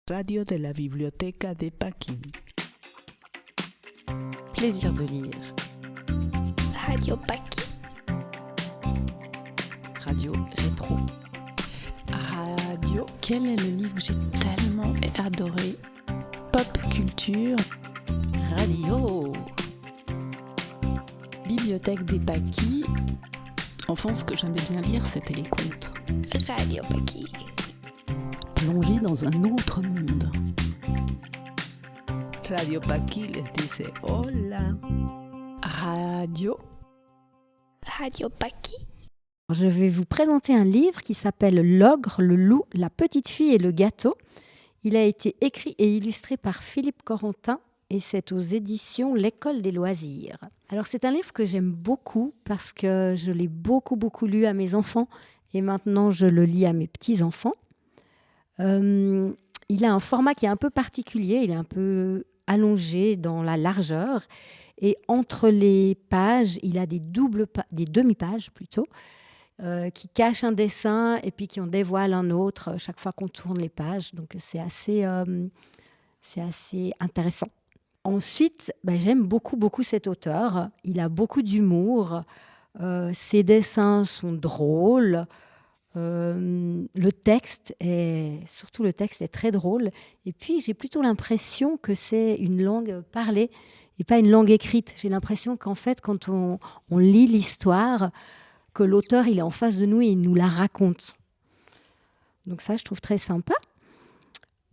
Radio de la Biblioteca de Paquis. Plaisir de lire. Radio Paquis. Radio rétro. Radio. Quel est le livre que j'ai tellement adoré? Pop culture. Radio. Bibliothèque des Paquis. Enfant, ce que j'aimais bien lire, c'était les contes. Radio Paquis. Plongé dans un autre monde. Radio Paquis les dice hola. Radio. Radio Paquis. Je vais vous présenter un livre qui s'appelle L'ogre, le loup, la petite fille et le gâteau. Il a été écrit et illustré par Philippe Corentin et c'est aux éditions L'École des loisirs. Alors c'est un livre que j'aime beaucoup parce que je l'ai beaucoup lu à mes enfants et maintenant je le lis à mes petits-enfants. Il a un format qui est un peu particulier, il est un peu allongé dans la largeur et entre les pages, il a des demi-pages plutôt, qui cachent un dessin et puis qui en dévoilent un autre chaque fois qu'on tourne les pages. Donc c'est assez intéressant. Ensuite, j'aime beaucoup cet auteur. Il a beaucoup d'humour. Ses dessins sont drôles. Le texte est très drôle. Et puis, j'ai plutôt l'impression que c'est une langue parlée et pas une langue écrite. J'ai l'impression qu'en fait, quand on lit l'histoire, que l'auteur, il est en face de nous et il nous la raconte. Donc ça, je trouve très sympa.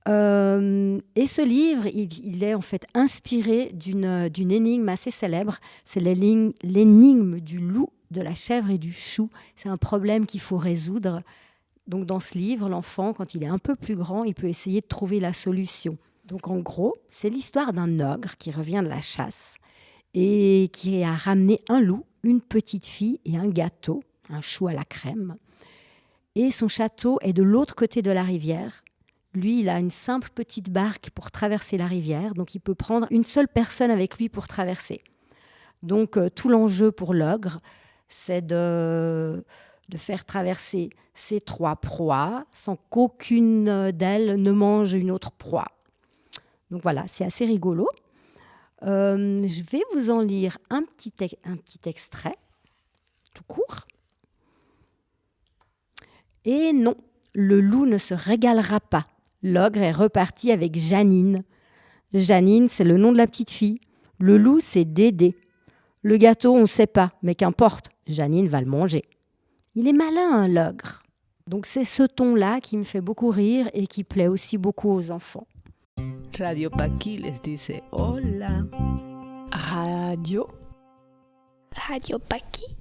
Et ce livre, il est en fait inspiré d'une énigme assez célèbre. C'est l'énigme du loup, de la chèvre et du chou. C'est un problème qu'il faut résoudre. Donc dans ce livre, l'enfant, quand il est un peu plus grand, il peut essayer de trouver la solution. Donc en gros, c'est l'histoire d'un ogre qui revient de la chasse et qui a ramené un loup, une petite fille et un gâteau, un chou à la crème. Et son château est de l'autre côté de la rivière. Lui, il a une simple petite barque pour traverser la rivière, donc il peut prendre une seule personne avec lui pour traverser. Donc tout l'enjeu pour l'ogre, c'est de faire traverser ces trois proies sans qu'aucune d'elles ne mange une autre proie. Donc voilà, c'est assez rigolo. Je vais vous en lire un petit extrait, tout court. Et non, le loup ne se régalera pas. L'ogre est reparti avec Janine. Janine, c'est le nom de la petite fille. Le loup, c'est Dédé. Le gâteau, on ne sait pas, mais qu'importe, Janine va le manger. Il est malin, l'ogre. Donc c'est ce ton-là qui me fait beaucoup rire et qui plaît aussi beaucoup aux enfants. Radio Paquis les dice hola. Radio. Radio Paquis.